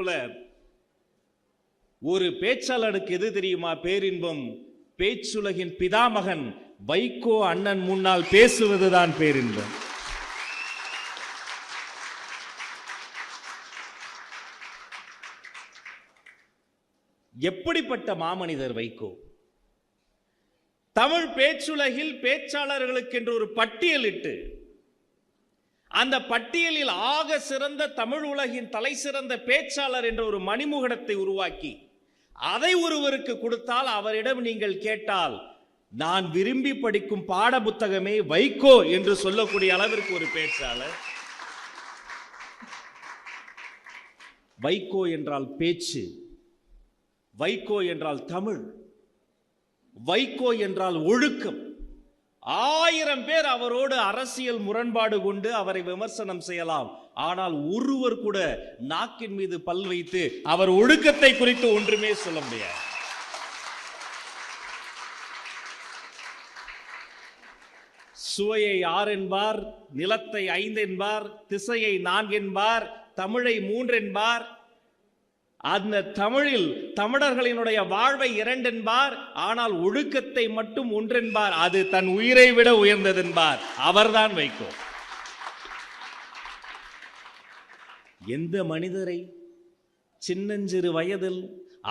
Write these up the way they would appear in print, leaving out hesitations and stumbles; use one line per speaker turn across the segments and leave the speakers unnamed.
போல ஒரு பேச்சாளருக்கு எது தெரியுமா பேரின்பம்? பேச்சுலகின் பிதாமகன் வைகோ அண்ணன் முன்னால் பேசுவதுதான் பேரின்பம். எப்படிப்பட்ட மாமனிதர் வைகோ! தமிழ் பேச்சுலகில் பேச்சாளர்களுக்கு என்று ஒரு பட்டியலிட்டு அந்த பட்டியலில் ஆக சிறந்த தமிழ் உலகின் தலை சிறந்த பேச்சாளர் என்ற ஒரு மணிமுகடத்தை உருவாக்கி அதை ஒருவருக்கு கொடுத்தால் அவரிடம் நீங்கள் கேட்டால் நான் விரும்பி படிக்கும் பாட புத்தகமே வைகோ என்று சொல்லக்கூடிய அளவிற்கு ஒரு பேச்சாளர். வைகோ என்றால் பேச்சு, வைகோ என்றால் தமிழ், வைகோ என்றால் ஒழுக்கம். 1000 பேர் அவரோடு அரசியல் முரண்பாடு கொண்டு அவரை விமர்சனம் செய்யலாம். ஆனால் ஒருவர் கூட நாக்கின் மீது பல் வைத்து அவர் ஒழுக்கத்தை குறித்து ஒன்றுமே சொல்ல முடியாது. சுவையை 6 என்பார், நிலத்தை 5 என்பார், திசையை 4 என்பார், தமிழை 3 என்பார். அந்த தமிழில் தமிழர்களினுடைய வாழ்வை 2 என்பார். ஆனால் ஒழுக்கத்தை மட்டும் 1 என்பார். அது தன் உயிரை விட உயர்ந்தது என்பார். அவர்தான் வைகோ. எந்த மனிதரை சின்னஞ்சிறு வயதில்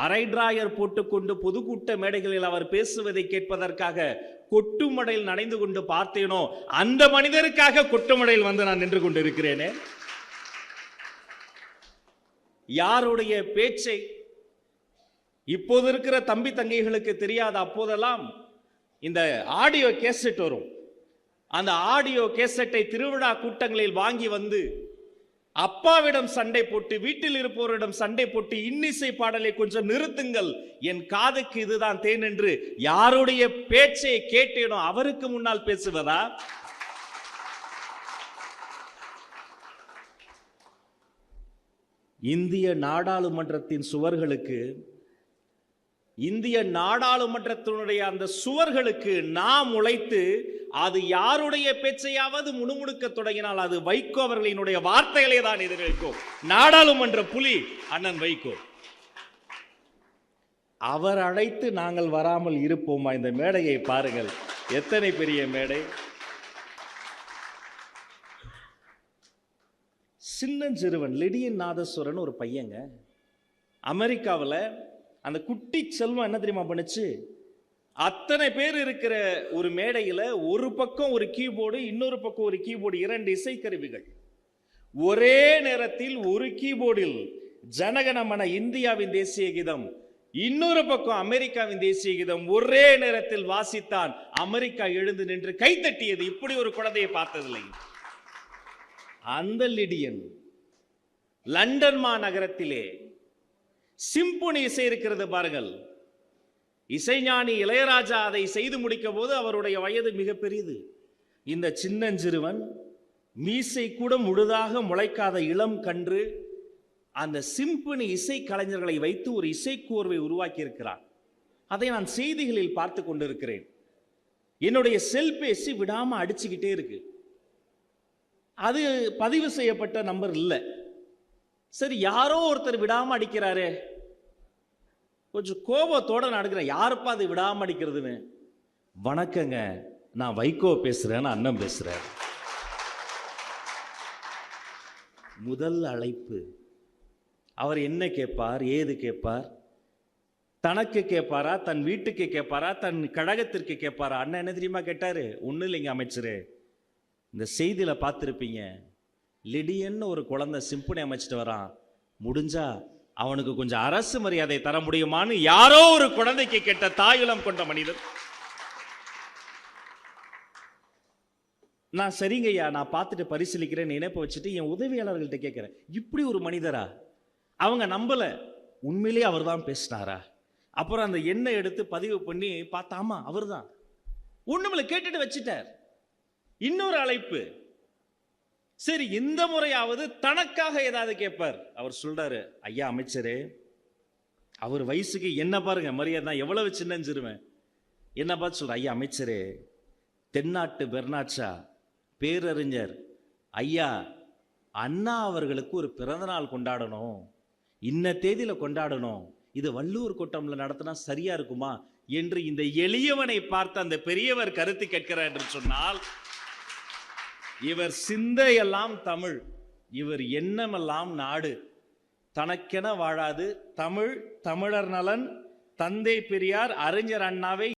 அரை டிராயர் போட்டுக்கொண்டு பொதுக்கூட்ட மேடைகளில் அவர் பேசுவதை கேட்பதற்காக கொட்டுமடையில் நனைந்து கொண்டு பார்த்தேனோ அந்த மனிதருக்காக கொட்டுமடையில் வந்து நான் நின்று கொண்டு இருக்கிறேனே. யாருடைய பேச்சை இப்போது இருக்கிற தம்பி தங்கைகளுக்கு தெரியாது. அப்போதெல்லாம் இந்த ஆடியோ கேசட் வரும். அந்த ஆடியோ கேசட்டை திருவிழா கூட்டங்களில் வாங்கி வந்து அப்பாவிடம் சண்டை போட்டு வீட்டில் இருப்பவரிடம் சண்டை போட்டு இன்னிசை பாடலை கொஞ்சம் நிறுத்துங்கள், என் காதுக்கு இதுதான் தேன் என்று யாருடைய பேச்சை கேட்டேனோ அவருக்கு முன்னால் பேசுவதா? இந்திய நாடாளுமன்றத்தின் சுவர்களுக்கு, இந்திய நாடாளுமன்றத்தினுடைய அந்த சுவர்களுக்கு நாம் உழைத்து அது யாருடைய பேச்சையாவது முணுமுணுக்க தொடங்கினால் அது வைகோ அவர்களினுடைய வார்த்தைகளே தான் எதிர்க்கும். நாடாளுமன்ற புலி அண்ணன் வைகோ. அவர் அழைத்து நாங்கள் வராமல் இருப்போமா? இந்த மேடையை பாருங்கள், எத்தனை பெரிய மேடை. சின்னஞ்சிறுவன் லிடியன் நாதஸ்வரன் ஒரு பையங்க, அமெரிக்காவில் அந்த குட்டி செல்வம் என்ன தெரியுமா பண்ணுச்சு? அத்தனை பேர் இருக்கிற ஒரு மேடையில் ஒரு பக்கம் ஒரு கீபோர்டு, இன்னொரு பக்கம் ஒரு கீபோர்டு, 2 இசைக்கருவிகள். ஒரே நேரத்தில் ஒரு கீபோர்டில் ஜனகணமன இந்தியாவின் தேசிய கீதம், இன்னொரு பக்கம் அமெரிக்காவின் தேசிய கீதம் ஒரே நேரத்தில் வாசித்தான். அமெரிக்கா எழுந்து நின்று கைத்தட்டியது. இப்படி ஒரு குழந்தையை பார்த்ததில்லை. அந்த லிடியன் லண்டன் மாநகரத்திலே சிம்பொனி இசை இருக்கிறது பாருங்கள். இசைஞானி இளையராஜா அதை செய்து முடிக்க போது அவருடைய வயது மிக பெரியது. இந்த சின்னஞ்சிறுவன் மீசை கூட முழுதாக முளைக்காத இளம் கன்று அந்த சிம்பொனி இசை கலைஞர்களை வைத்து ஒரு இசைக்கோர்வை உருவாக்கி இருக்கிறார். அதை நான் செய்திகளில் பார்த்து கொண்டிருக்கிறேன். என்னுடைய செல்பேசி விடாம அடிச்சுக்கிட்டே இருக்கு. அது பதிவு செய்யப்பட்ட நம்பர் இல்லை. சரி, யாரோ ஒருத்தர் விடாம அடிக்கிறாரே, கொஞ்சம் கோபத்தோட நான் எடுக்கிறேன். யாருப்பா அது விடாம அடிக்கிறதுன்னு? வணக்கங்க, நான் வைகோ பேசுறேன், அண்ணன் பேசுறேன். முதல் அழைப்பு. அவர் என்ன கேட்பார், ஏது கேட்பார்? தனக்கு கேட்பாரா, தன் வீட்டுக்கு கேட்பாரா, தன் கழகத்திற்கு கேட்பாரா? அண்ணன் என்ன தெரியுமா கேட்டாரு? ஒன்றும் இல்லைங்க அமைச்சரே, இந்த செய்தியில் பார்த்துருப்பீங்க, லிடியன்னு ஒரு குழந்தை சிம்பனி அமைச்சிட்டு வரான், முடிஞ்சா அவனுக்கு கொஞ்சம் அரசு மரியாதை தர முடியுமான்னு யாரோ ஒரு குழந்தைக்கு கேட்ட தாயுளம் கொண்ட மனிதர். நான் சரிங்கய்யா, நான் பார்த்துட்டு பரிசீலிக்கிறேன் நினைப்ப வச்சுட்டு என் உதவியாளர்கள்ட்ட கேட்கிறேன், இப்படி ஒரு மனிதரா? அவங்க நம்பல, உண்மையிலேயே அவர் தான் பேசினாரா? அப்புறம் அந்த எண்ணெய் எடுத்து பதிவு பண்ணி பார்த்தாமா அவர் தான். ஒண்ணுமில்ல, கேட்டுட்டு வச்சுட்டார். இன்னொரு அழைப்பு. சரி, இந்த முறையாவது தனக்காக ஏதாவது கேட்பார். அவர் சொல்றாரு, ஐயா அமைச்சரே, அவர் வயசுக்கு என்ன பாருங்க மரியாதை, எவ்வளவு சின்னஞ்சிருவேன், என்ன பார்த்து சொல்ற, ஐயா அமைச்சரே, தென்னாட்டு பெர்னாட்சா பேரறிஞர் ஐயா அண்ணா அவர்களுக்கு ஒரு பிறந்த நாள் கொண்டாடணும், இன்ன தேதியில கொண்டாடணும், இது வள்ளுவர் கூட்டம்ல நடத்தினா சரியா இருக்குமா என்று இந்த எளியவனை பார்த்து அந்த பெரியவர் கருத்து கேட்கிறார் என்று சொன்னால், இவர் சிந்தையெல்லாம் தமிழ், இவர் எண்ணமெல்லாம் நாடு. தனக்கென வாழாது தமிழ், தமிழர் நலன், தந்தை பெரியார், அறிஞர் அண்ணாவை